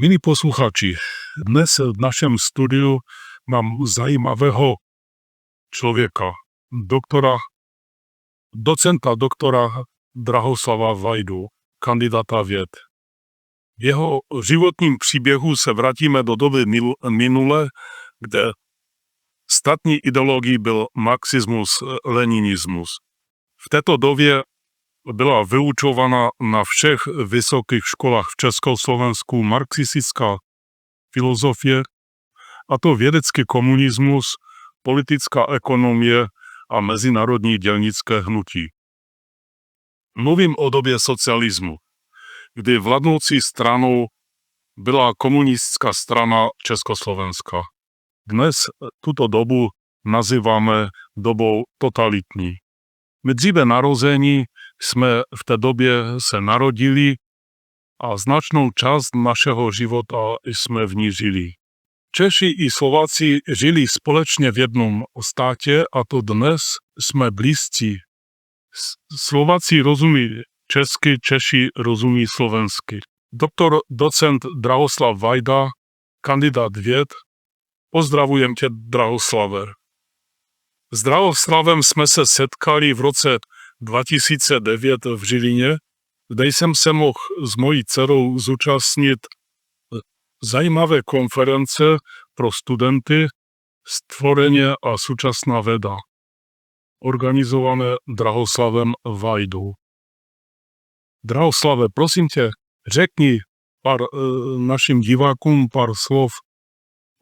Milí poslucháči, dnes v našom studiu mám zajímavého človeka, docenta doktora Drahoslava Vajdu, kandidáta vied. V jeho životním příběhu se vrátíme do doby minulé, kde statní ideologií byl marxismus, leninismus. V této době byla vyučovaná na všech vysokých školách v Československu marxistická filozofie, a to vědecký komunismus, politická ekonomie a mezinárodní dělnické hnutí. Mluvím o době socialismu, kdy vládnoucí stranou byla komunistická strana Československa. Dnes tuto dobu nazýváme dobou totalitní. My dříve narození jsme v té době se narodili a značnou část našeho života jsme v ní žili. Češi i Slováci žili společně v jednom státě, a to dnes jsme blízcí. Slováci rozumí česky, Češi rozumí slovensky. Docent Drahoslav Vajda, kandidát věd. Pozdravujem tě, Drahoslave. S Drahoslavem jsme se setkali v roce 2009 v Žilině, kde jsem se mohl s mojí dcerou zúčastnit zajímavé konference pro studenty Stvorenie a súčasná veda, organizované Drahoslavem Vajdou. Drahoslave, prosím tě, řekni našim divákům pár slov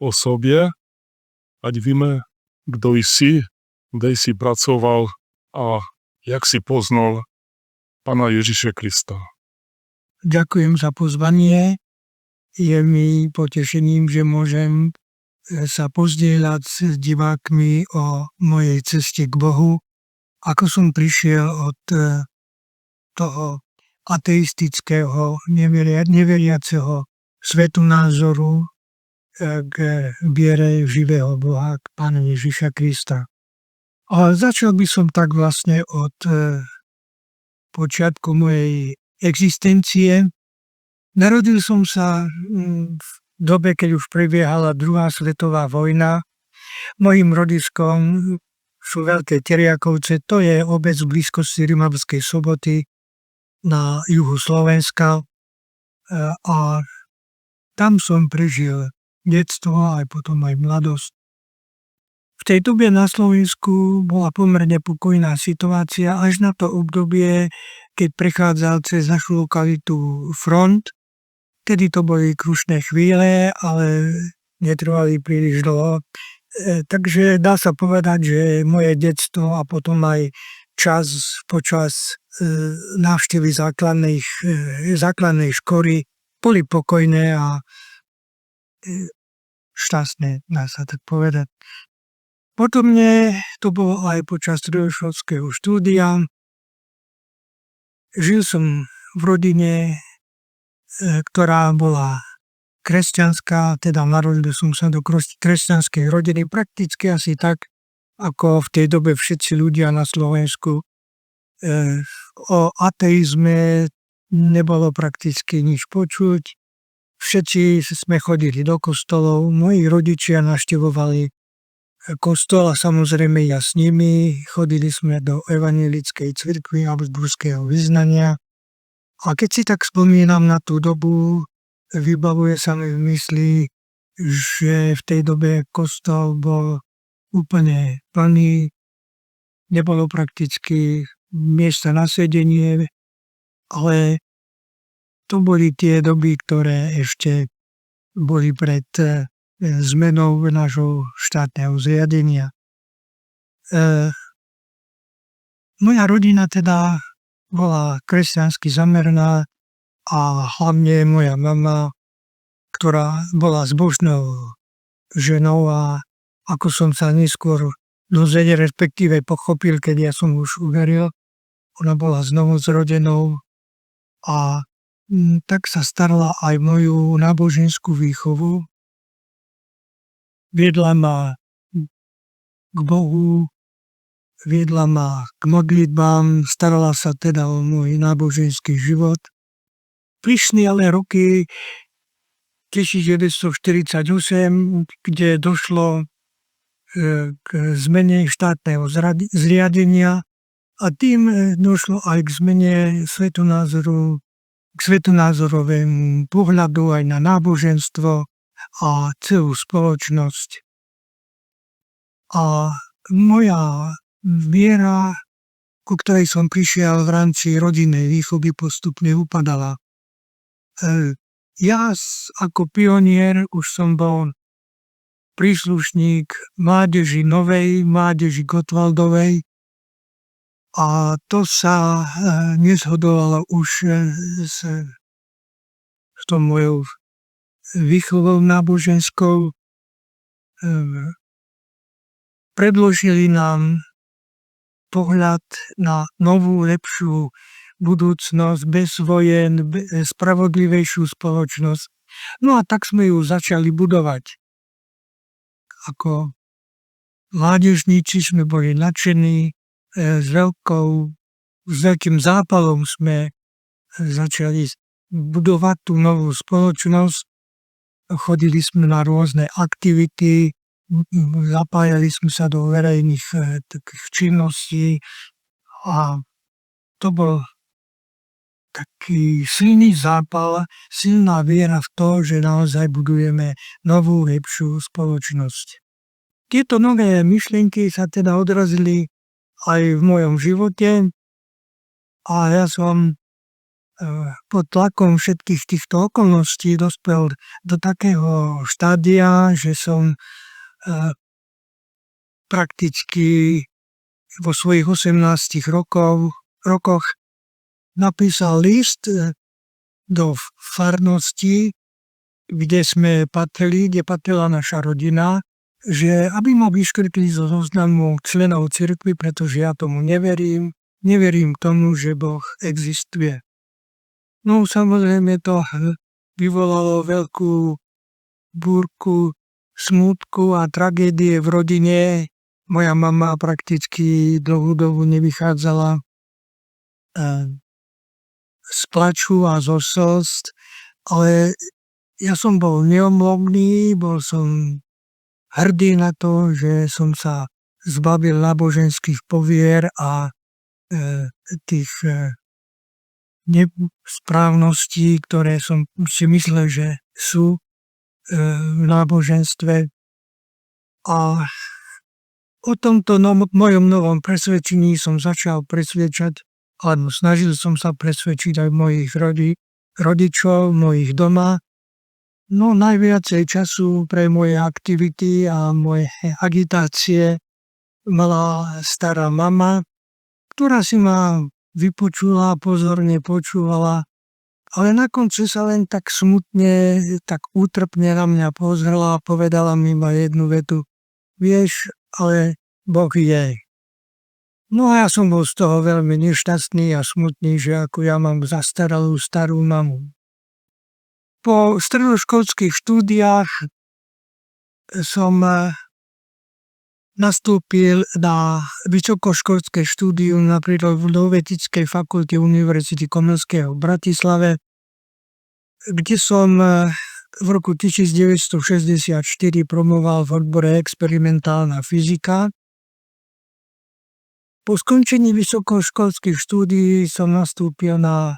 o sobě, ať víme, kdo jsi, kde jsi pracoval a jak si poznal Pána Ježiša Krista. Ďakujem za pozvanie. Je mi potešením, že môžem sa pozdieľať s divákmi o mojej ceste k Bohu, ako som prišiel od toho ateistického, neveriaceho svetonázoru k viere živého Boha, k Pána Ježiša Krista. A začal by som tak vlastne od počiatku mojej existencie. Narodil som sa v dobe, keď už prebiehala druhá svetová vojna. Mojím rodiskom sú Veľké Teriakovce, to je obec v blízkosti Rimavskej Soboty na juhu Slovenska. A tam som prežil detstvo, aj potom aj mladosť. V tej dobe na Slovensku bola pomerne pokojná situácia až na to obdobie, keď prechádzal cez našu lokalitu front. Tedy to boli krušné chvíle, ale netrvali príliš dlho. Takže dá sa povedať, že moje detstvo a potom aj čas počas návštevy základnej školy boli pokojné a šťastné, dá sa tak povedať. Potom to bolo aj počas stredoškolského štúdia. Žil som v rodine, ktorá bola kresťanská, teda narodil som sa do kresťanskej rodiny, prakticky asi tak, ako v tej dobe všetci ľudia na Slovensku. O ateizme nebolo prakticky nič počuť. Všetci sme chodili do kostolov, moji rodičia navštevovali kostol a samozrejme ja s nimi. Chodili sme do evanjelickej cirkvi habsburského vyznania. A keď si tak spomínam na tú dobu, vybavuje sa mi v mysli, že v tej dobe kostol bol úplne plný, nebolo prakticky miesta na sedenie, ale to boli tie doby, ktoré ešte boli pred zmenou nášho štátneho zriadenia. Moja rodina teda bola kresťansky zameraná a hlavne moja mama, ktorá bola zbožnou ženou, a ako som sa neskôr dozvedel, respektíve pochopil, keď ja som už uveril, ona bola znovuzrodenou a tak sa starala aj moju náboženskú výchovu. Viedla ma k Bohu, viedla ma k modlitbám, starala sa teda o môj náboženský život. Prišli ale roky, 1948, kde došlo k zmene štátneho zriadenia a tým došlo aj k zmene k svetonázorovému pohľadu aj na náboženstvo a celú spoločnosť. A moja viera, ku ktorej som prišiel v rámci rodinnej výchovy, postupne upadala. Ja ako pionier už som bol príslušník mládeži Novej, mládeži Gottwaldovej a to sa nezhodovalo už s tou mojou výchovou náboženskou. Predložili nám pohľad na novú, lepšiu budúcnosť, bez vojen, spravodlivejšiu spoločnosť. No a tak sme ju začali budovať. Ako mládežníci sme boli nadšení, s veľkým zápalom sme začali budovať tú novú spoločnosť. Chodili sme na rôzne aktivity, zapájali sme sa do verejných takých činností a to bol taký silný zápal, silná viera v to, že naozaj budujeme novú, lepšiu spoločnosť. Tieto nové myšlienky sa teda odrazili aj v mojom živote a ja som pod tlakom všetkých týchto okolností dospel do takého štádia, že som prakticky vo svojich 18 rokoch napísal list do farnosti, kde patrila naša rodina, že aby ma vyškrtli zo zoznamu členov cirkvi, pretože ja tomu neverím tomu, že Boh existuje. No samozrejme to vyvolalo veľkú búrku, smútku a tragédie v rodine. Moja mama prakticky dlhú dobu nevychádzala z plaču a zo slz, ale ja som bol neomlomný, bol som hrdý na to, že som sa zbavil náboženských povier a tých nesprávností, ktoré som si myslel, že sú v náboženstve. A o tomto mojom novom presvedčení som začal presvedčať, alebo snažil som sa presvedčiť aj mojich rodičov, mojich doma. No najviacej času pre moje aktivity a moje agitácie mala stará mama, ktorá si ma vypočula, pozorne počúvala, ale na konci sa len tak smutne, tak útrpne na mňa pozrela a povedala mi iba jednu vetu: vieš, ale Boh je. No a ja som bol z toho veľmi nešťastný a smutný, že ako ja mám zastaralú starú mamu. Po stredoškolských štúdiách som nastúpil na vysokoškolské štúdium na Prírodovedeckej fakulte Univerzity Komenského v Bratislave, kde som v roku 1964 promoval v odbore experimentálna fyzika. Po skončení vysokoškolských štúdií som nastúpil na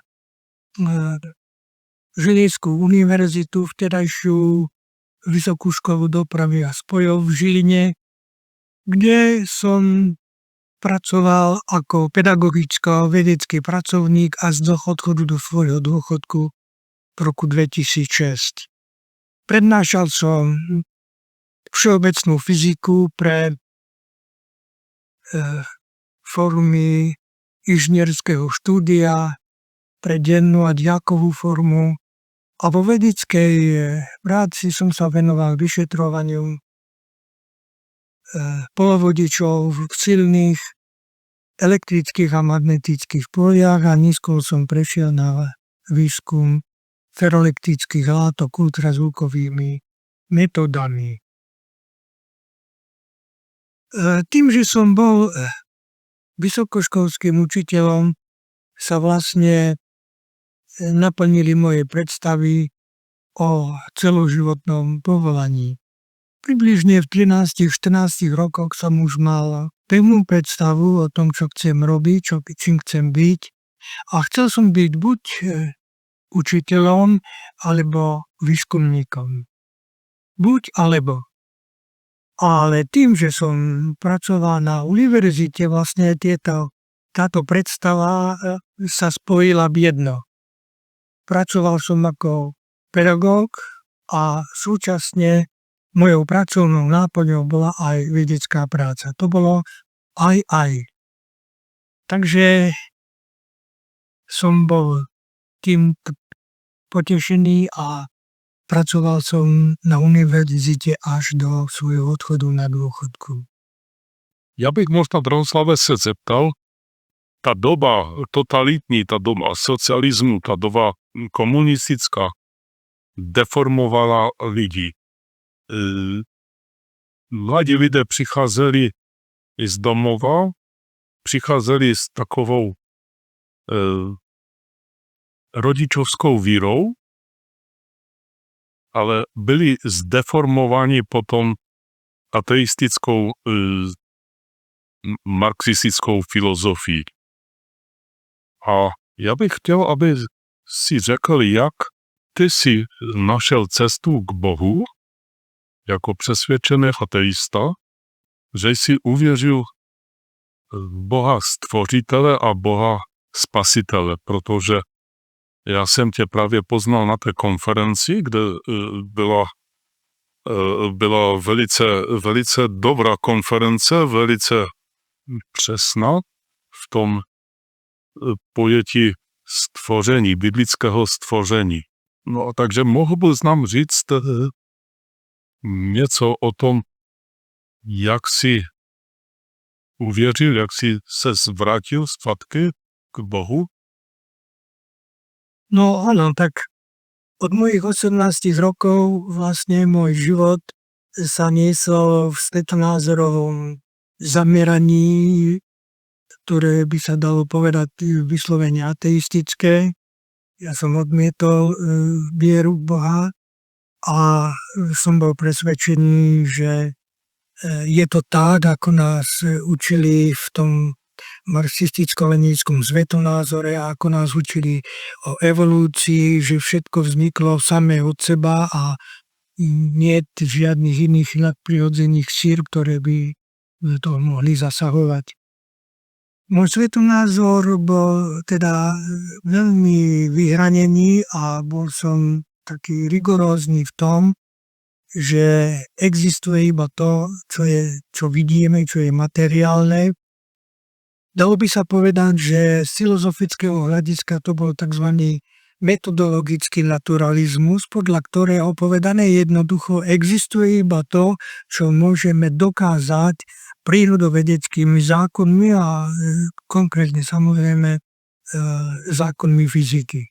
Žilinsku univerzitu, vtedajšiu Vysokú školu dopravy a spojov v Žiline, kde som pracoval ako pedagogicko-vedecký pracovník a z odchodu do svojho dôchodku v roku 2006. Prednášal som všeobecnú fyziku pre formy inžinierského štúdia, pre dennú a diaľkovú formu a vo vedeckej práci som sa venoval vyšetrovaniu polovodičov v silných elektrických a magnetických poliach a neskôr som prešiel na výskum ferroelektrických látok ultrazvukovými metodami. Tým, že som bol vysokoškolským učiteľom, sa vlastne naplnili moje predstavy o celoživotnom povolaní. Približne v 13-14 rokoch som už mal pevnú predstavu o tom, čo chcem robiť, čím chcem byť. A chcel som byť buď učiteľom, alebo výskumníkom. Buď alebo. Ale tým, že som pracoval na univerzite, vlastne táto predstava sa spojila v jedno. Pracoval som ako pedagóg a súčasne mojou pracovnou náplňou bola aj vedecká práca. To bolo aj. Takže som bol tým potešený a pracoval som na univerzite až do svojho odchodu na dôchodku. Ja bych možná Drahoslave se zeptal, ta doba totalitní, ta doba socialismu, ta doba komunistická deformovala lidi. Mladí lidé přicházeli z domova, přicházeli s takovou rodičovskou vírou, ale byli zdeformováni potom ateistickou marxistickou filozofií. A já bych chtěl, aby si řekl, jak ty si našel cestu k Bohu, jako přesvědčený ateista, že jsi uvěřil v Boha stvořitele a Boha spasitele, protože já jsem tě právě poznal na té konferenci, kde byla velice dobrá konference, velice přesná v tom pojetí stvoření, biblického stvoření. No a takže mohl bys nám říct něco o tom, jak jsi uvěřil, jak jsi se zvrátil zpátky k Bohu? No áno, tak od mojich 18 rokov vlastne môj život sa niesol v svetonázorovom zameraní, ktoré by sa dalo povedať vyslovene ateistické. Ja som odmietol vieru v Boha a som bol presvedčený, že je to tak, ako nás učili v tom marxisticko-leninskom svetonázore, ako nás učili o evolúcii, že všetko vzniklo samé od seba a nie žiadnych iných nadprirodzených síl, ktoré by to mohli zasahovať. Môj svetonázor bol teda veľmi vyhranený a bol som taký rigorózny v tom, že existuje iba to, čo vidíme, čo je materiálne. Dalo by sa povedať, že z filozofického hľadiska to bol tzv. Metodologický naturalizmus, podľa ktorého povedané jednoducho existuje iba to, čo môžeme dokázať prírodovedeckými zákonmi a konkrétne samozrejme zákonmi fyziky.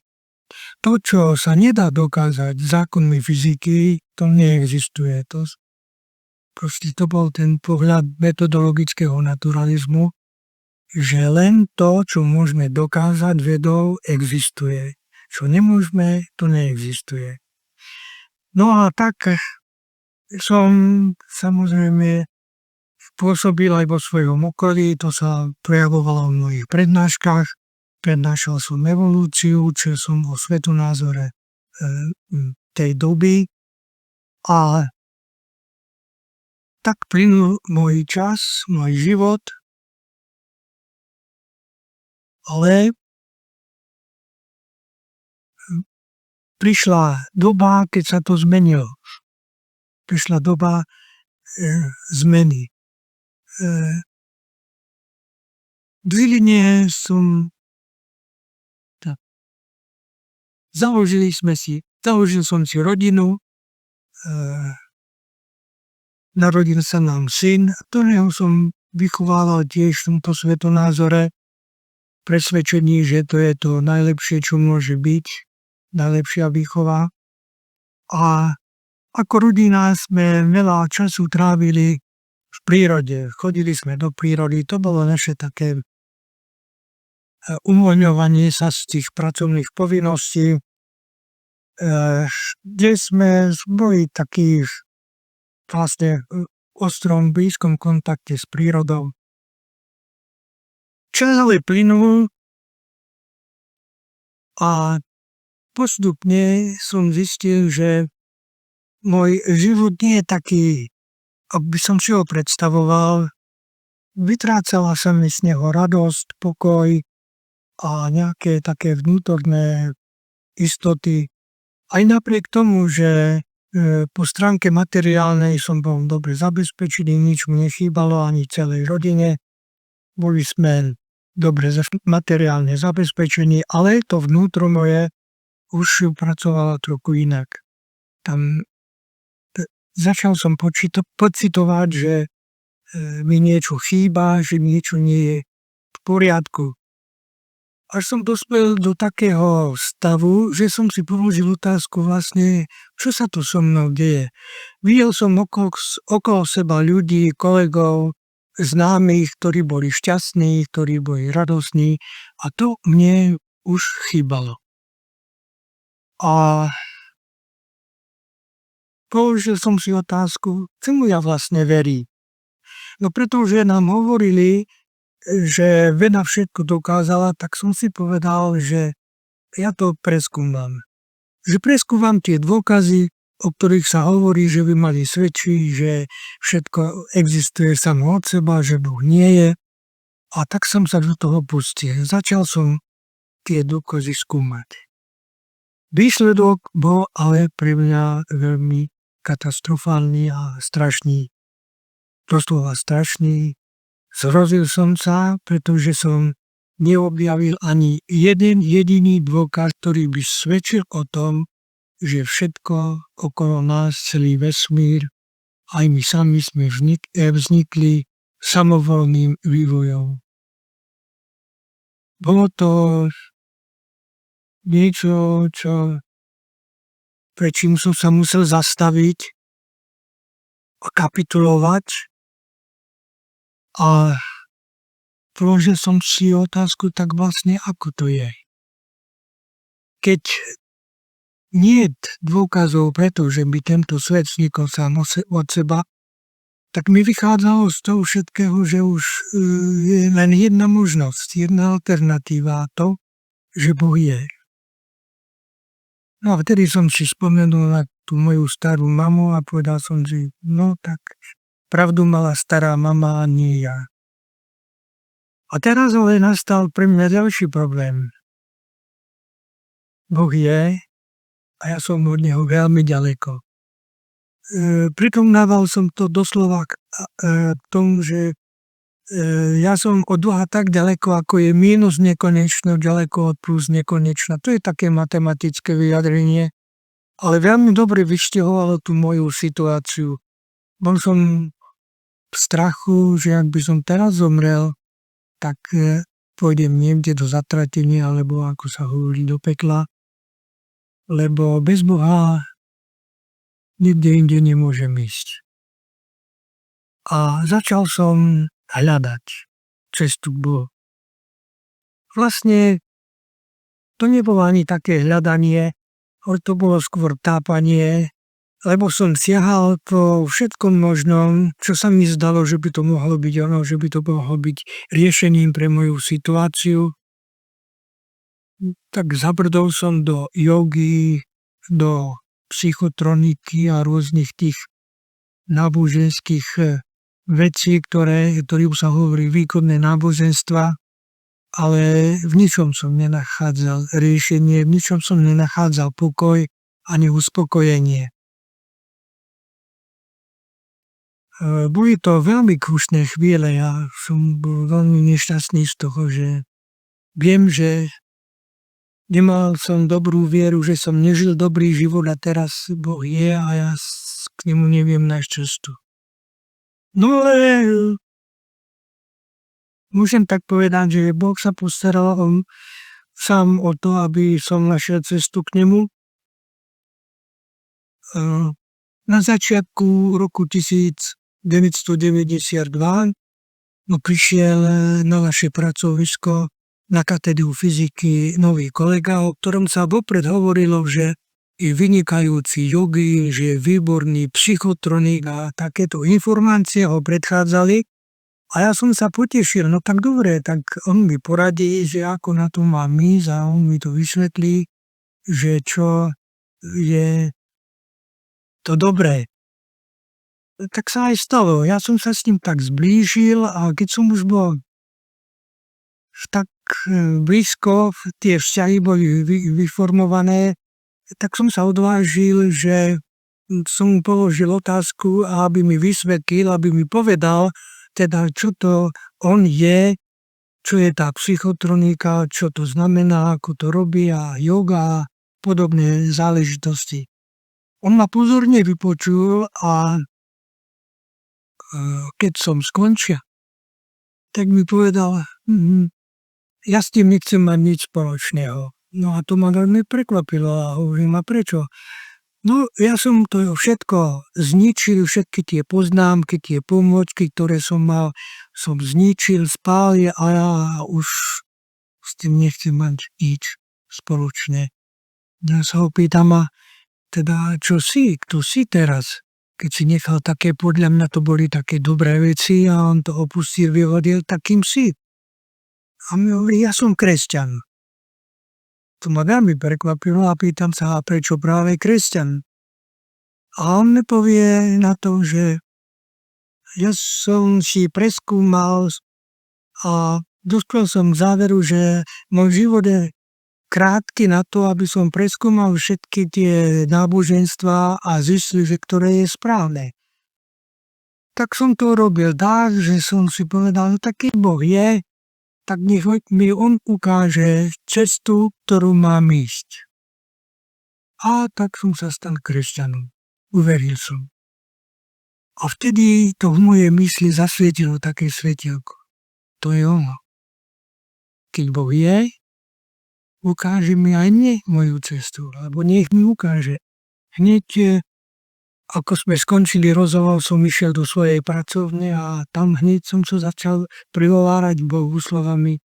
To, čo sa nedá dokázať zákonmi fyziky, to neexistuje. To bol ten pohľad metodologického naturalizmu, že len to, čo môžeme dokázať vedou, existuje. Čo nemôžeme, to neexistuje. No a tak som samozrejme pôsobil aj vo svojom okolí, to sa prejavovalo v mojich prednáškach. Prednášal som evolúciu, učil som o svetonázore tej doby a tak plynul môj čas, môj život, ale prišla doba, keď sa to zmenilo. Prišla doba zmeny. V Žiline založil som si rodinu, narodil sa nám syn, ktorého som vychovával tiež v tomto svetonázore, presvedčení, že to je to najlepšie, čo môže byť, najlepšia výchova. A ako rodina sme veľa času trávili v prírode. Chodili sme do prírody, to bolo naše také uvoľňovanie sa z tých pracovných povinností. kde sme boli takí vlastne v ostrom blízkom kontakte s prírodou. Čas ale plynul a postupne som zistil, že môj život nie je taký, ak by som si ho predstavoval. Vytrácala sa mi z neho radosť, pokoj a nejaké také vnútorné istoty. Aj napriek tomu, že po stránke materiálnej som bol dobre zabezpečený, nič mu nechýbalo ani celej rodine. Boli sme dobre materiálne zabezpečení, ale to vnútro moje už pracovalo trochu inak. Tam začal som pocitovať, že mi niečo chýba, že niečo nie je v poriadku. Až som dospel do takého stavu, že som si položil otázku vlastne, čo sa tu so mnou deje. Videl som okolo seba ľudí, kolegov, známych, ktorí boli šťastní, ktorí boli radosní a to mne už chýbalo. A položil som si otázku, čomu ja vlastne verím. No pretože nám hovorili, že veda všetko dokázala, tak som si povedal, že ja to preskúmam. Že preskúmam tie dôkazy, o ktorých sa hovorí, že by mali svedčiť, že všetko existuje samo od seba, že Boh nie je. A tak som sa do toho pustil. Začal som tie dôkazy skúmať. Výsledok bol ale pre mňa veľmi katastrofálny a strašný. Doslova strašný. Zrozil som sa, pretože som neobjavil ani jeden jediný dôkaz, ktorý by svedčil o tom, že všetko okolo nás, celý vesmír, aj my sami sme vznikli samovolným vývojom. Bolo to niečo, prečím som sa musel zastaviť a kapitulovať. A položil som si otázku, tak vlastne ako to je. Keď nie je dôkazov preto, že by tento svet vznikol sám od seba, tak mi vychádzalo z toho všetkého, že už je len jedna možnosť, jedna alternatíva, to, že Boh je. No a vtedy som si spomenul na tú moju starú mamu a povedal som si, no tak pravdu mala stará mama a nie ja. A teraz ale nastal pre mňa ďalší problém. Boh je a ja som od neho veľmi ďaleko. Prirovnával som to doslova k tomu, že ja som od Boha tak ďaleko, ako je mínus nekonečno, ďaleko od plus nekonečno. To je také matematické vyjadrenie, ale veľmi dobre vyštihovalo tú moju situáciu. Bol som v strachu, že ak by som teraz zomrel, tak pôjdem niekde do zatratenia, alebo ako sa hovorí, do pekla. Lebo bez Boha nikde inde nemôžem ísť. A začal som hľadať cestu k Bohu. Vlastne to nebolo ani také hľadanie, ale to bolo skôr tápanie, lebo som siahal po všetkom možnom, čo sa mi zdalo, že by to mohlo byť ono, že by to mohlo byť riešením pre moju situáciu. Tak zabrdol som do jogy, do psychotroniky a rôznych tých náboženských vecí, ktorým sa hovorí výkonné náboženstva, ale v ničom som nenachádzal riešenie, v ničom som nenachádzal pokoj ani uspokojenie. Boli to veľmi krušné chvíle, ja som bol veľmi nešťastný z toho, že viem, že nemal som dobrú vieru, že som nežil dobrý život a teraz Boh je a ja k nemu neviem nájsť cestu. No ale môžem tak povedať, že Boh sa postaral sám o to, aby som našiel cestu k nemu. Na začiatku roku 1992 prišiel na naše pracovisko na katedru fyziky nový kolega, o ktorom sa vopred hovorilo, že je vynikajúci jogín, že je výborný psychotronik a takéto informácie ho predchádzali. A ja som sa potešil, no tak dobre, tak on mi poradí, že ako na to mám ísť a on mi to vysvetlí, že čo je to dobré. Tak sa aj stalo. Ja som sa s ním tak zblížil a keď som už bol tak blízko, tie vzťahy boli vyformované, tak som sa odvážil, že som mu položil otázku, aby mi vysvetlil, aby mi povedal, teda čo to on je, čo je tá psychotronika, čo to znamená, ako to robí a yoga a podobné záležitosti. On ma pozorne vypočul a keď som skončil, tak mi povedal, ja s tým nechcem mať nič spoločného. No a to ma veľmi prekvapilo a hovorím, a prečo? No ja som to všetko zničil, všetky tie poznámky, tie pomôcky, ktoré som mal, som zničil, spálil a ja už s tým nechcem mať nič spoločné. Ja sa ho pýtam, a teda čo si, kto si teraz? Keď si nechal také, podľa mňa to boli také dobré veci a on to opustil, vyhodil, takým si. A mi hovorí, ja som kresťan. To ma veľmi prekvapilo a pýtam sa, a prečo práve kresťan? A on mi povie na to, že ja som si preskúmal a dospel som k záveru, že môj život je krátky na to, aby som preskúmal všetky tie náboženstvá a zistil, že ktoré je správne. Tak som to robil tak, že som si povedal, no taký Boh je, tak nech mi on ukáže cestu, ktorú mám ísť. A tak som sa stal kresťanom. Uveril som. A vtedy to v mojej mysli zasvietilo také svetielko. To je ono. Keď Boh je, ukáže mi aj mne moju cestu, alebo nech mi ukáže. Hneď, ako sme skončili rozhovor, som išiel do svojej pracovne a tam hneď som sa začal prihovárať Bohu slovami: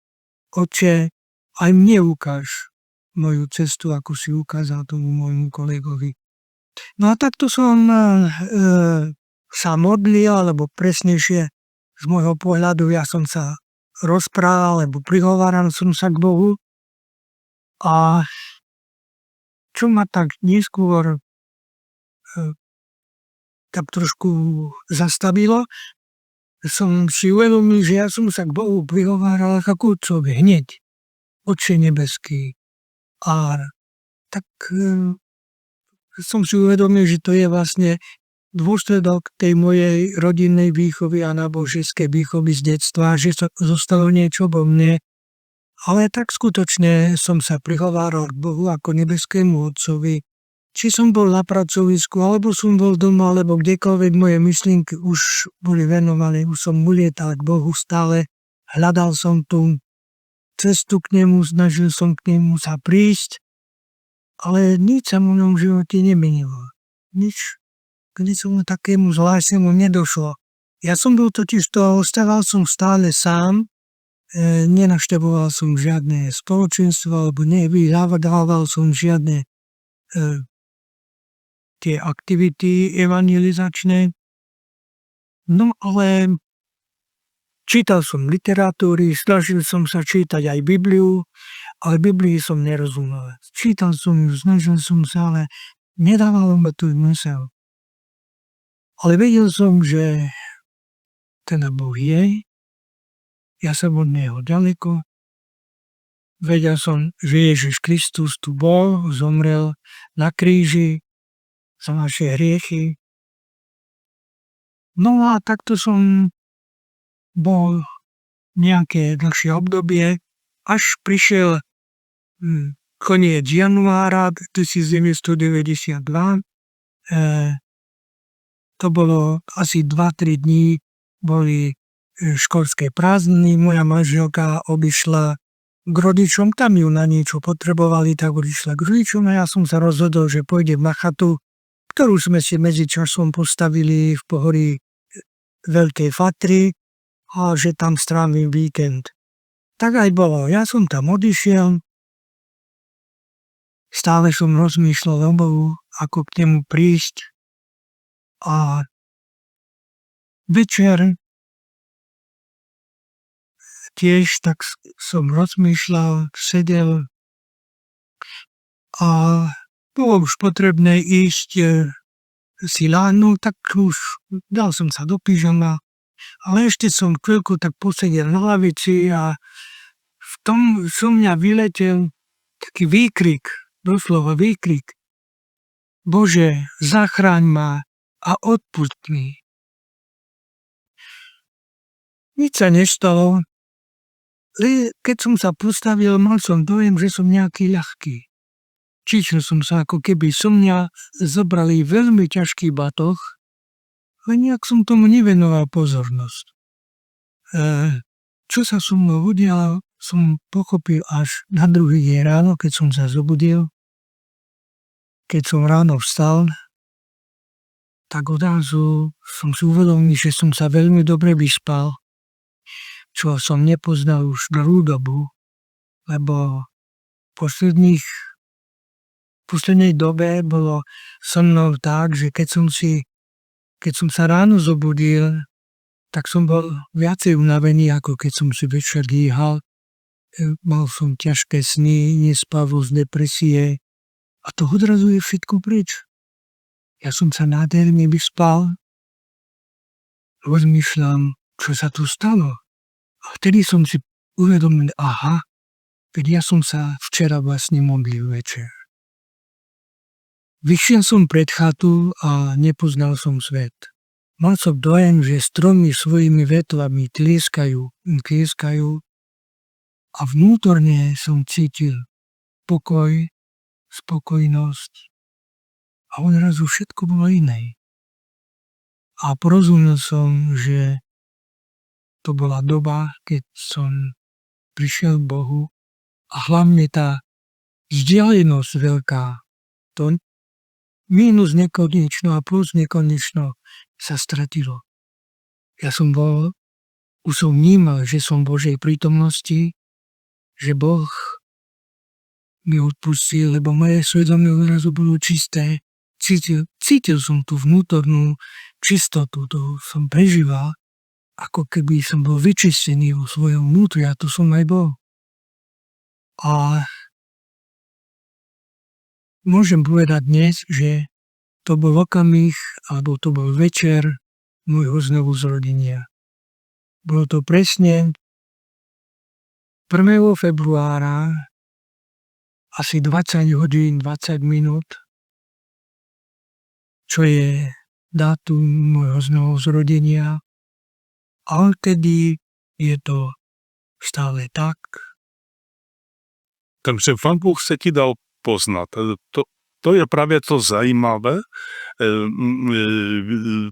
Otče, aj mne ukáž moju cestu, ako si ukázal tomu môjmu kolegovi. No a takto som sa modlil, alebo presnejšie z môjho pohľadu ja som sa rozprával, alebo prihováral som sa k Bohu. A čo ma tak neskôr tak trošku zastavilo, som si uvedomil, že ja som sa k Bohu prihováral ako otcovi hneď. Otče nebeský. A tak som si uvedomil, že to je vlastne dôsledok tej mojej rodinnej výchovy a náboženskej výchovy z detstva, že zostalo niečo vo mne. Ale tak skutočne som sa prihováral k Bohu ako nebeskému Otcovi. Či som bol na pracovisku, alebo som bol doma, alebo kdekoľvek moje myšlienky už boli venované, už som ulietal k Bohu stále. Hľadal som tú cestu k nemu, snažil som k nemu sa prísť, ale nič sa v mojom živote nemenilo. Nič k ničomu takému zvláštnemu nedošlo. Ja som bol totiž to, ostával som stále sám, nenavštevoval som žiadne spoločenstvo, alebo nevyhľadával som žiadne tie aktivity evangelizačné. No ale čítal som literatúry, snažil som sa čítať aj Bibliu, ale Biblii som nerozumel. Čítal som ju, snažil som sa, ale nedávalo ma tu mysel. Ale vedel som, že ten Boh je, ja som od neho ďaleko. Vedel som, že Ježiš Kristus tu bol, zomrel na kríži za naše hriechy. No a takto som bol nejaké dlhšie obdobie, až prišiel koniec januára 1992. To bolo asi 2-3 dní, boli školské prázdniny, moja manželka odišla k rodičom, tam ju na niečo potrebovali, tak odišla k rodičom a ja som sa rozhodol, že pôjdem na chatu, ktorú sme si medzičasom postavili v pohorí Veľkej Fatry a že tam strávim víkend. Tak aj bolo, ja som tam odišiel, stále som rozmýšľal o Bohu, ako k nemu prísť. A večer tiež tak som rozmýšľal, sedel a bolo už potrebné ísť si láhnuť, tak už dal som sa do pyžama, ale ešte som chvíľku tak posedel na lavici a v tom zo mňa vyletel taký výkrik, doslova výkrik. Bože, zachráň ma a odpusť mi. Nič sa nestalo, ale keď som sa postavil, mal som dojem, že som nejaký ľahký. Cítil som sa, ako keby so mňa zobrali veľmi ťažký batoh, ale nejak som tomu nevenoval pozornosť. Čo sa so mnou udialo, som pochopil až na druhý deň ráno, keď som sa zobudil. Keď som ráno vstal, tak odrazu som si uvedomil, že som sa veľmi dobre vyspal, čo som nepoznal už dlhú dobu, lebo v poslednej dobe bolo so mnou tak, že keď som sa ráno zobudil, tak som bol viacej unavený, ako keď som si večer dýhal. Mal som ťažké sny, nespavosť, depresie a to odrazu je všetko preč. Ja som sa nádherne vyspal, rozmýšľam, čo sa tu stalo. A vtedy som si uvedomil, veď ja som sa včera vlastne modlil večer. Vyšiel som pred chatu a nepoznal som svet. Mal som dojem, že stromy svojimi vetvami tlieskajú a vnútorne som cítil pokoj, spokojnosť a odrazu všetko bolo iné. A porozumel som, že to bola doba, keď som prišiel k Bohu a hlavne tá vzdialenosť veľká, to mínus nekonečno a plus nekonečno sa stratilo. Už som vnímal, že som v Božej prítomnosti, že Boh mi odpustil, lebo moje svedomie odrazu bolo čisté. Cítil som tú vnútornú čistotu, to som prežíval, ako keby som bol vyčistený vo svojom vnútri a to som aj bol. A môžem povedať dnes, že to bol okamih, alebo to bol večer môjho znovuzrodenia. Bolo to presne 1. februára, asi 20 hodín, 20 minút, čo je dátum môjho znovuzrodenia. A odtedy je to stále tak. Takže Pán Boh sa ti dal poznať. To je práve to zajímavé,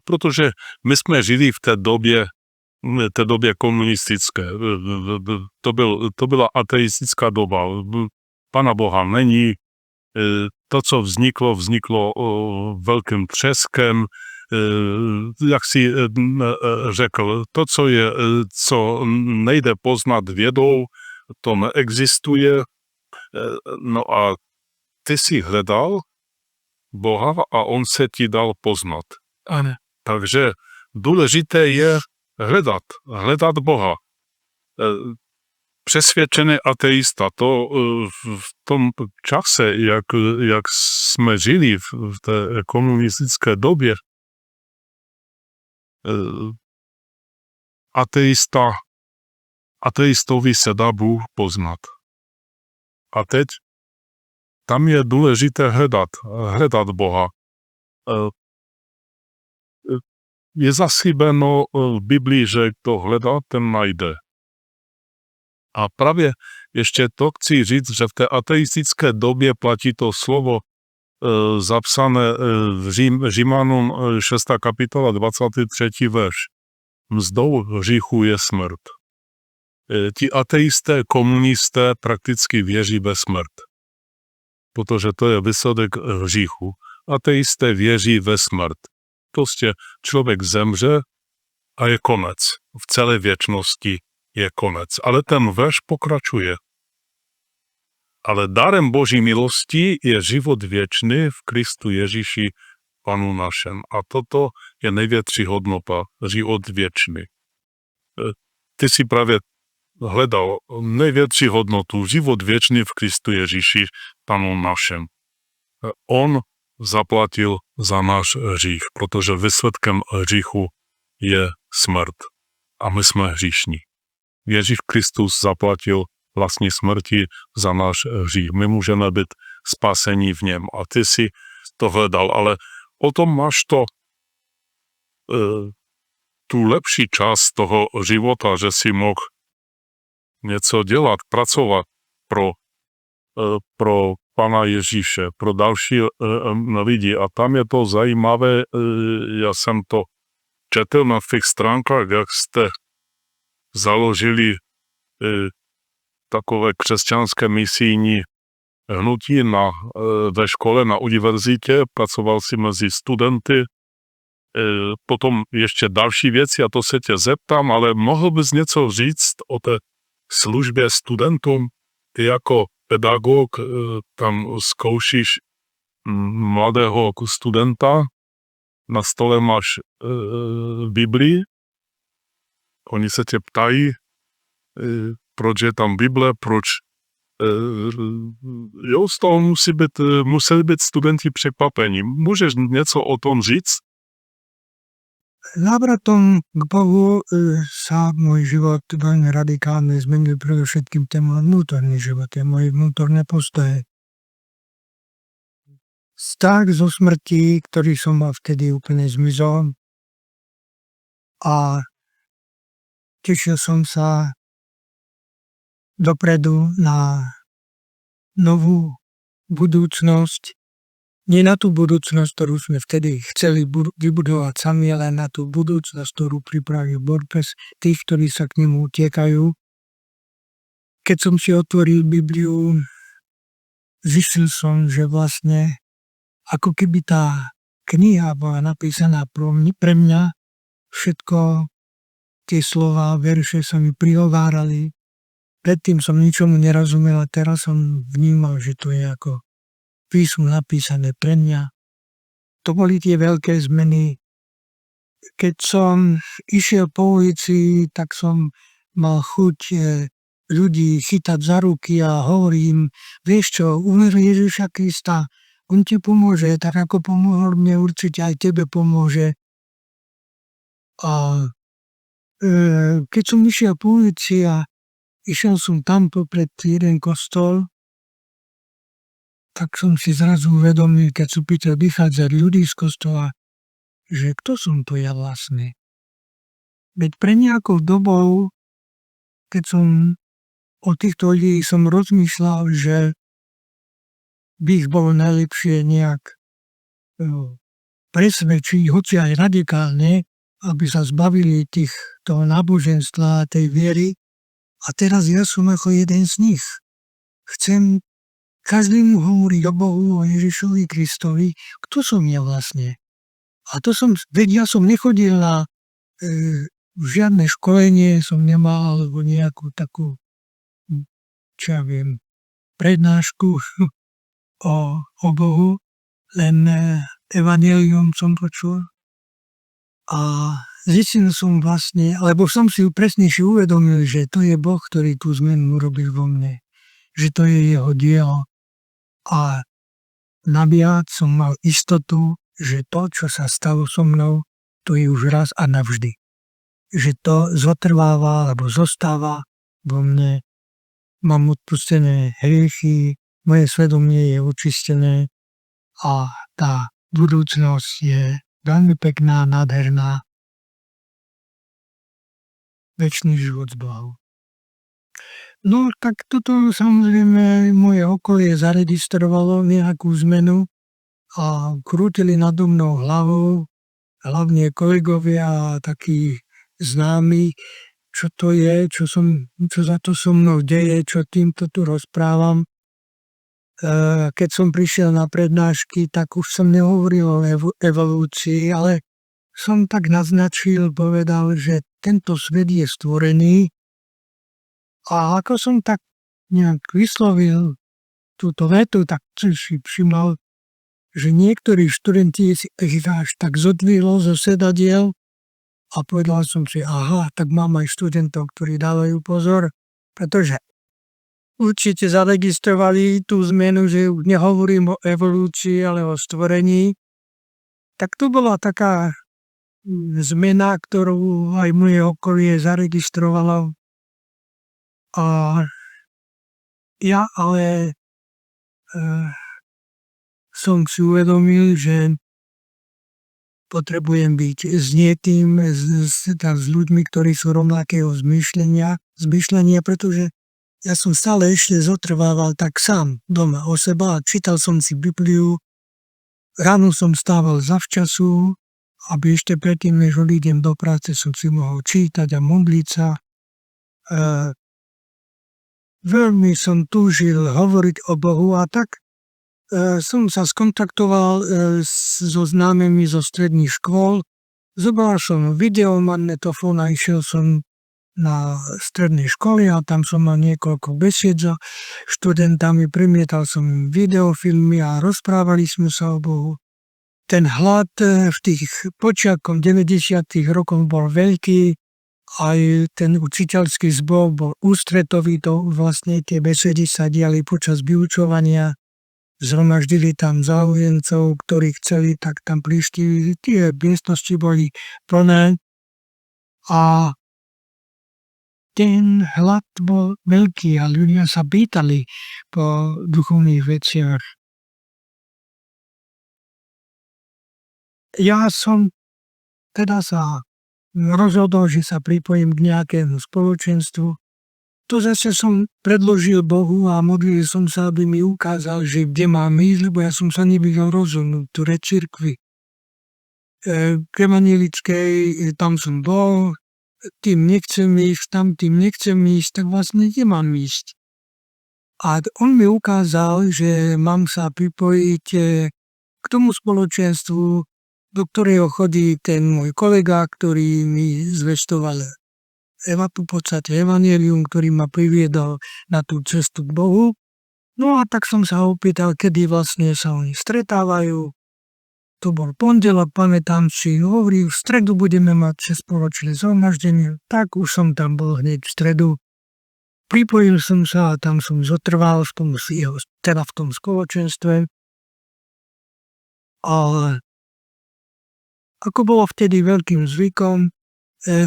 protože my sme žili v té době komunistické. To byla ateistická doba. Pana Boha není. To, co vzniklo velkým třeskem. Jak si řekl, to, co nejde poznat vědou, to neexistuje. No a ty si hledal Boha a on se ti dal poznat. Áno. Takže důležité je hledat Boha. Přesvědčený ateista, to v tom čase, jak jsme žili v té komunistické době, ateistovi se dá Bůh poznat. A teď tam je důležité hledat Boha. Je zaslíbeno v Biblii, že kdo hledá, ten najde. A právě ještě to chci říct, že v té ateistické době platí to slovo zapsané v Římanům 6. kapitola 23. verš. Mzdou hříchu je smrt. Ti ateisté, komunisté prakticky věří ve smrt. Protože to je výsledek hříchu. Ateisté věří ve smrt. Prostě člověk zemře a je konec. V celé věčnosti je konec. Ale ten verš pokračuje. Ale darem Boží milosti je život věčný v Kristu Ježíši, Panu našem. A toto je největší hodnota, život věčný. Ty si právě hledal největší hodnotu, život věčný v Kristu Ježíši, Panu našem. On zaplatil za náš hřích, protože výsledkem hříchu je smrt. A my jsme hříšní. Ježíš Kristus zaplatil vlastní smrti za náš hřích. My můžeme být spasení v něm. A ty si to hledal, ale o tom máš to tu lepší část toho života, že si mohl něco dělat, pracovat pro Pana Ježíše, pro další lidi. A tam je to zajímavé, já jsem to četl na těch stránkách, jak jste založili takové křesťanské misijní hnutí ve škole, na univerzitě, pracoval si mezi studenty. Potom ještě další věci, a to se tě zeptám, ale mohl bys něco říct o té službě studentům? Ty jako pedagog tam zkoušíš mladého studenta, na stole máš Biblii, oni se tě ptají, proč je tam Bible, proč jo, z toho museli být studenti překvapení. Můžeš něco o tom říct? Návratom k Bohu sa môj život veľmi radikálne zmenil, predovšetkým ten môj vnútorný život, tie moje vnútorné postoje. Strach zo smrti, ktorý som mal vtedy, úplne zmizol a tešil som sa dopredu na novú budúcnosť. Nie na tú budúcnosť, ktorú sme vtedy chceli vybudovať sami, ale na tú budúcnosť, ktorú pripravil Boh pre tých, ktorí sa k nemu utiekajú. Keď som si otvoril Bibliu, zistil som, že vlastne ako keby tá kniha bola napísaná pre mňa, všetko tie slova, verše sa mi prihovárali. Predtým som ničomu nerozumel a teraz som vnímal, že to je ako písmo napísané pre mňa. To boli tie veľké zmeny. Keď som išiel po ulici, tak som mal chuť ľudí chytať za ruky a hovorím, vieš čo, uver Ježiša Krista, on ti pomôže, tak ako pomohol mne, určite aj tebe pomôže. A keď som išiel po ulici a išiel som tam popred jeden kostol, tak som si zrazu uvedomil, keď sú Peter vychádzať ľudí z kostola, že kto som to ja vlastne. Veď pre nejakou dobou, keď som o týchto ľudí som rozmýšľal, že by ich bolo najlepšie nejak presvedčiť, hoci aj radikálne, aby sa zbavili toho náboženstva a tej viery. A teraz ja som ako jeden z nich. Chcem každému hovoriť o Bohu, o Ježišovi Kristovi, kto som ja vlastne. A ja som nechodil na žiadne školenie, som nemal alebo nejakú takú, čo ja viem, prednášku o Bohu, len evanjelium som počul. A zistil som vlastne, alebo som si presnejšie uvedomil, že to je Boh, ktorý tú zmenu urobil vo mne. Že to je jeho dielo. A naviac som mal istotu, že to, čo sa stalo so mnou, to je už raz a navždy. Že to zotrváva, alebo zostáva vo mne. Mám odpustené hriechy, moje svedomie je očistené a tá budúcnosť je veľmi pekná, nádherná. Večný život s Bohom. No tak toto samozrejme moje okolie zaregistrovalo nejakú zmenu a krútili nado mnou hlavou, hlavne kolegovia a takí známi, čo to je, čo za to so mnou deje, čo týmto tu rozprávam. Keď som prišiel na prednášky, tak už som nehovoril o evolúcii, ale som tak naznačil, povedal, že tento svet je stvorený. A ako som tak nejak vyslovil túto vetu, tak som si všimol, že niektorí študenti si ich až tak zodvihlo zo sedadiel a povedal som si, aha, tak mám aj študentov, ktorí dávajú pozor, pretože určite zaregistrovali tú zmenu, že už nehovorím o evolúcii, ale o stvorení. Tak to bola taká zmena, ktorú aj moje okolie zaregistrovalo. A ja ale som si uvedomil, že potrebujem byť s niekým, s ľuďmi, ktorí sú rovnakého zmýšľania, pretože ja som stále ešte zotrvával tak sám doma o seba a čítal som si Bibliu. Ráno som stával zavčasu, aby ešte predtým, než odídem do práce, som si mohol čítať a modliť sa. Veľmi som túžil hovoriť o Bohu a tak som sa skontaktoval so známymi zo stredných škôl. Zobral som videomagnetofón a išiel som na strednej školy a tam som mal niekoľko besied so študentami, premietal som im videofilmy a rozprávali sme sa o Bohu. Ten hlad v tých počiatkom 90. rokov bol veľký, aj ten učiteľský zbor bol ústretový, to vlastne tie besedy sa diali počas vyučovania. Zhromaždili tam záujemcov, ktorí chceli, tak tam prišli, tie miestnosti boli plné a ten hlad bol veľký a ľudia sa pýtali po duchovných veciach. Ja som teda sa rozhodol, že sa pripojím k nejakému spoločenstvu. To zase som predložil Bohu a modlil som sa, aby mi ukázal, že kde mám ísť, lebo ja som sa nevedel rozhodnúť, ktoré cirkvi. K evanjelickej, tam som bol, tým nechcem ísť, tam tým nechcem ísť, tak vlastne kde mám ísť. A on mi ukázal, že mám sa pripojiť k tomu spoločenstvu, do ktorého chodí ten môj kolega, ktorý mi zvestoval v podstate evanjelium, ktorý ma priviedol na tú cestu k Bohu. No a tak som sa opýtal, kedy vlastne sa oni stretávajú. To bol pondelok, pamätám si, hovorí, v stredu budeme mať spoločné zhromaždenie, tak už som tam bol hneď v stredu. Pripojil som sa a tam som zotrval v tom spoločenstve. Ale ako bolo vtedy veľkým zvykom,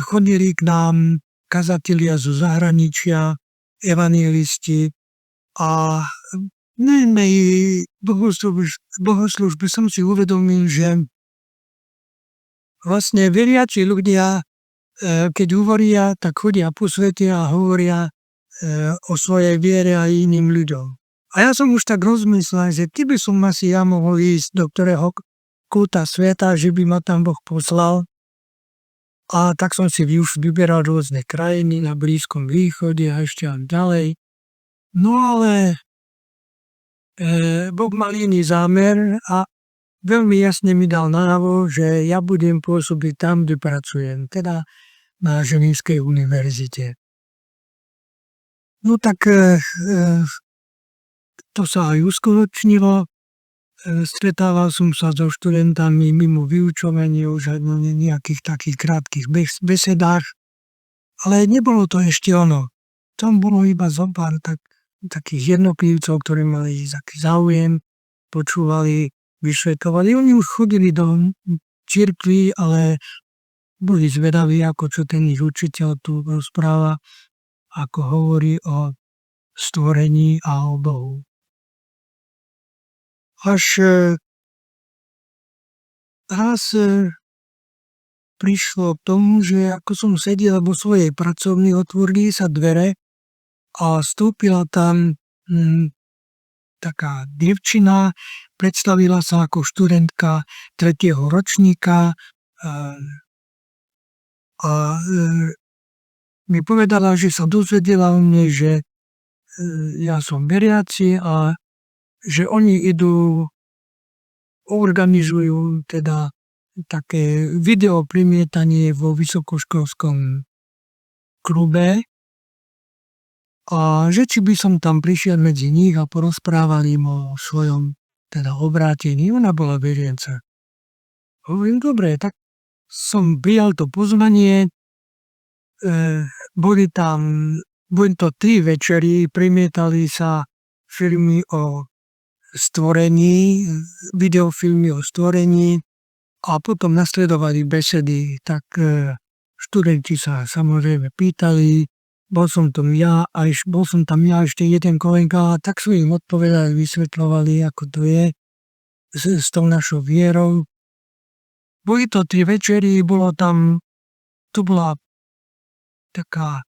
chodili k nám kazatelia zo zahraničia, evanjelisti a nejmej bohoslužby som si uvedomil, že vlastne veriaci ľudia, keď hovoria, tak chodia po svete a hovoria o svojej viere a iným ľuďom. A ja som už tak rozmyslel, že keby som asi ja mohol ísť do ktorého kúta sveta, že by ma tam Boh poslal. A tak som si už vyberal rôzne krajiny na Blízkom východe a ešte aj ďalej. No ale Boh mal iný zámer a veľmi jasne mi dal najavo, že ja budem pôsobiť tam, kde pracujem, teda na Ženevskej univerzite. No tak to sa aj uskutočnilo. Stretával som sa so študentami mimo vyučovania už aj na nejakých takých krátkych besedách, ale nebolo to ešte ono. Tam bolo iba zopár takých jednotlivcov, ktorí mali taký záujem, počúvali, vysvetovali. Oni už chodili do cirkvi, ale boli zvedaví, ako čo ten ich učiteľ tu rozpráva, ako hovorí o stvorení a o Bohu. Až raz prišlo k tomu, že ako som sedel vo svojej pracovni, otvorili sa dvere a vstúpila tam taká dievčina, predstavila sa ako študentka 3. ročníka a mi povedala, že sa dozvedela o mne, že ja som veriaci a že oni organizujú teda také videoprimietanie vo vysokoškolskom klube A že či by som tam prišiel medzi nich a porozprával im o svojom teda obrátení. Ona bola veriaca. Hovorím, dobre, tak som prijal to pozvanie. Boli to 3 večery, primietali sa filmy o stvorení, videofilmy o stvorení a potom nasledovali besedy. Tak študenti sa samozrejme pýtali, bol som tam ja ešte jeden kolega, tak sme im odpovedali, vysvetľovali, ako to je s tou našou vierou. Boli to 3 večery, to bola taká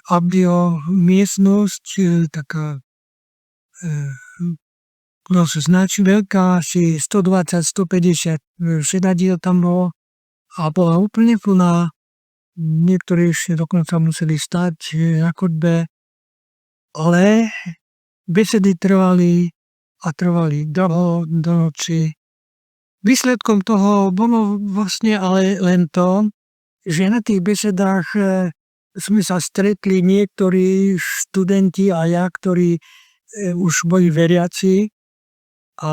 audio miestnosť, taká veľká, asi 120-150 sedadiel tam bolo a bola úplne plná. Niektorí ešte dokonca museli stať na chodbe, ale besedy trvali dlho do noci. Výsledkom toho bolo vlastne ale len to, že na tých besedách sme sa stretli niektorí študenti a ja, ktorí už boli veriaci, a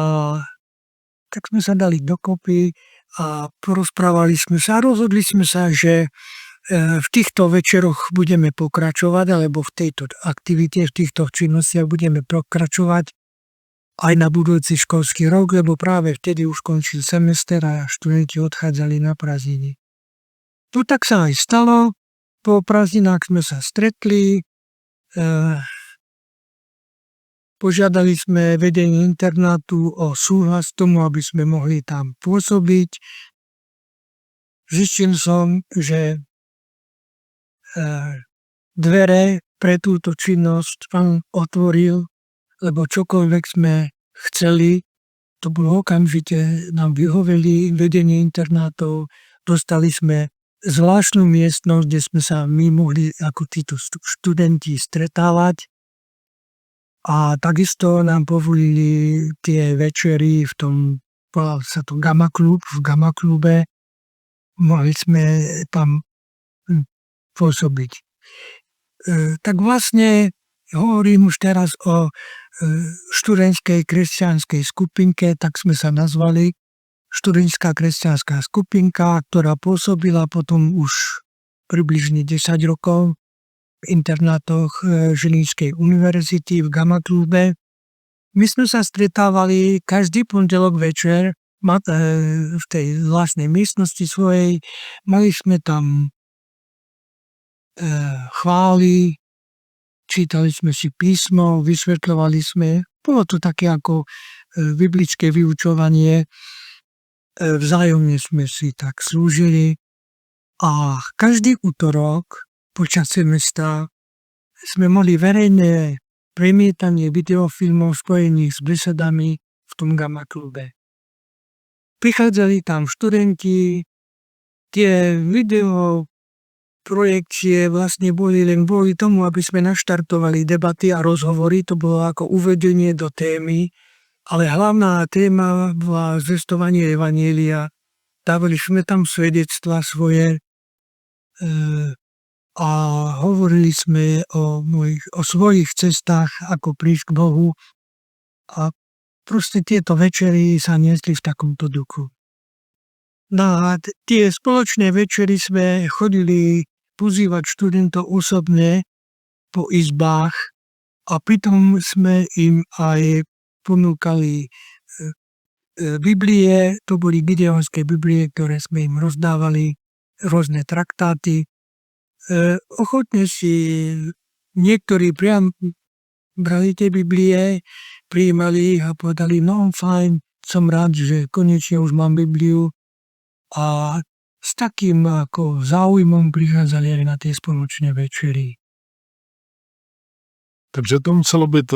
tak sme sa dali dokopy a porozprávali sme sa a rozhodli sme sa, že v týchto večeroch budeme pokračovať, alebo v tejto aktivite, v týchto činnostiach budeme pokračovať aj na budúci školský rok, lebo práve vtedy už končil semester a študenti odchádzali na prázdniny. No tak sa aj stalo, po prázdninách sme sa stretli, požiadali sme vedenie internátu o súhlas tomu, aby sme mohli tam pôsobiť. Zistil som, že dvere pre túto činnosť pán otvoril, lebo čokoľvek sme chceli, to bolo okamžite, nám vyhoveli vedenie internátov, dostali sme zvláštnu miestnosť, kde sme sa my mohli ako títo študenti stretávať. A takisto nám povolili tie večery v tom, volal sa to Gamma Klub, v Gamma Klube. Mohli sme tam pôsobiť. Tak vlastne hovorím už teraz o študentskej kresťanskej skupinke, tak sme sa nazvali študentská kresťanská skupinka, ktorá pôsobila potom už približne 10 rokov v internátoch Žilinskej univerzity v Gamma Klube. My sme sa stretávali každý pondelok večer v tej vlastnej miestnosti svojej. Mali sme tam chvály, čítali sme si písmo, vysvetľovali sme. Bolo to také ako biblické vyučovanie. Vzájomne sme si tak slúžili. A každý útorok počas semestra sme mali verejné premietanie videofilmov spojených s besedami v tom Gamma Klube. Prichádzali tam študenti, tie video projekcie vlastne boli len kvôli tomu, aby sme naštartovali debaty a rozhovory. To bolo ako uvedenie do témy, ale hlavná téma bola zvestovanie evanjelia. Dávali sme tam svedectvá svoje a hovorili sme o svojich cestách, ako prísť k Bohu. A proste tieto večery sa niesli v takomto duchu. Na tie spoločné večery sme chodili pozývať študentov osobne po izbách a pritom sme im aj ponúkali Biblie, to boli gideonské Biblie, ktoré sme im rozdávali, rôzne traktáty. Ochotne si niektorí priam brali tie Biblie, prijímali ich a povedali, no fajn, som rád, že konečne už mám Bibliu. A s takým ako záujmom prichádzali aj na tie spoločné večery. Takže to muselo být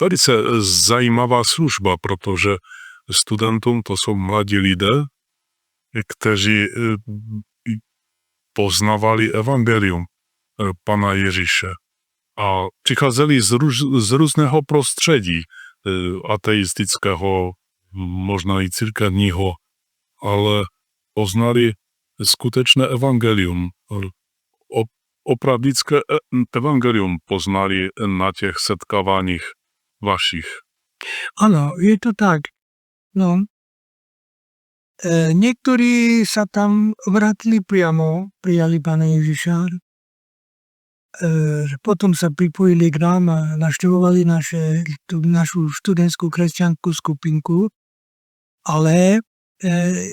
velice zajímavá služba, protože studentům to jsou mladí lidé, kteří poznávali evangelium Pana Ježíše a přicházeli z různého prostředí, ateistického, možná i církevního, ale poznali skutečné evangelium, opravdické evangelium poznali na těch setkáváních vašich? Áno, je to tak. No, niektorí sa tam vrátili priamo, prijali Pána Ježiša, potom sa pripojili k nám a navštevovali našu študentskú kresťanskú skupinku, ale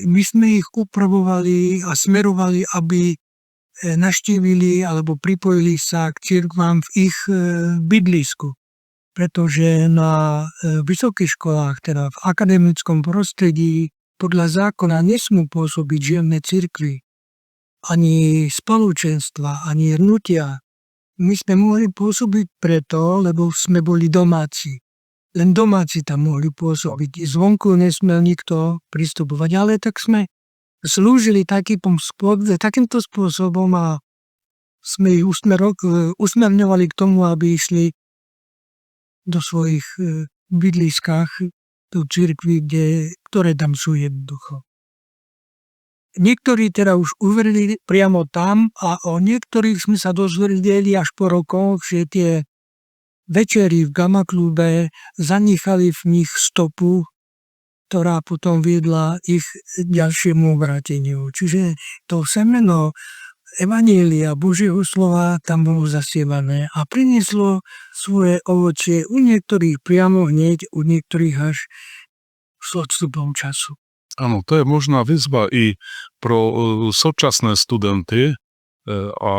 my sme ich upravovali a smerovali, aby navštívili alebo pripojili sa k cirkvám v ich bydlisku. Pretože na vysokých školách, teda v akademickom prostredí, podľa zákona nesmú pôsobiť žiadne cirkvy, ani spoločenstva, ani hnutia. My sme mohli pôsobiť preto, lebo sme boli domáci. Len domáci tam mohli pôsobiť. Zvonku nesmel nikto pristupovať, ale tak sme slúžili takýmto spôsobom a sme ich usmerňovali k tomu, aby išli do svojich bydliskách, do cirkví, ktoré tam sú jednoducho. Niektorí teda už uverili priamo tam a o niektorých sme sa dozvedeli až po rokoch, že tie večery v Gamma klube zanechali v nich stopu, ktorá potom viedla ich ďalšiemu vráteniu. Čiže to semeno Evanjelia Božieho slova tam bolo zasievané a prinieslo svoje ovocie u niektorých priamo hneď, u niektorých až s odstupom času. Áno, to je možná výzva i pro súčasné studenty a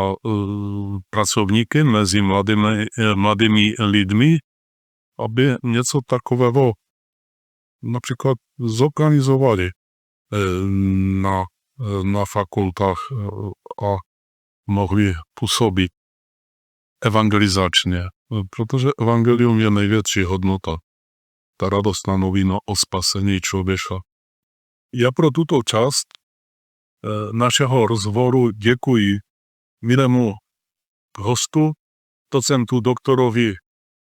pracovníky mezi mladými lidmi, aby něco takového například zorganizovali na fakultách a mohli působit evangelizačně, protože evangelium je největší hodnota, ta radostná novina o spasení člověka. Já pro tuto část našeho rozhovoru děkuji milému hostu, docentu doktorovi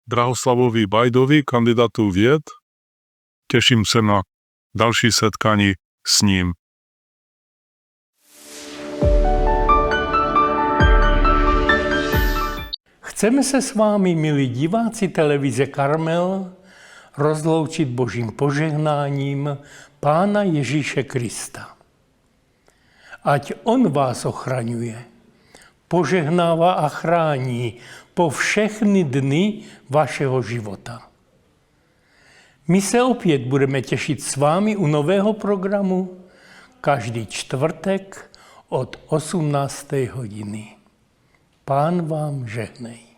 Drahoslavovi Bajdovi, kandidátu věd. Těším se na další setkání s ním. Chceme se s vámi, milí diváci televize Karmel, rozloučit Božím požehnáním Pána Ježíše Krista. Ať on vás ochraňuje, požehnává a chrání po všechny dny vašeho života. My se opět budeme těšit s vámi u nového programu každý čtvrtek od 18. hodiny. Pán vám žehnej.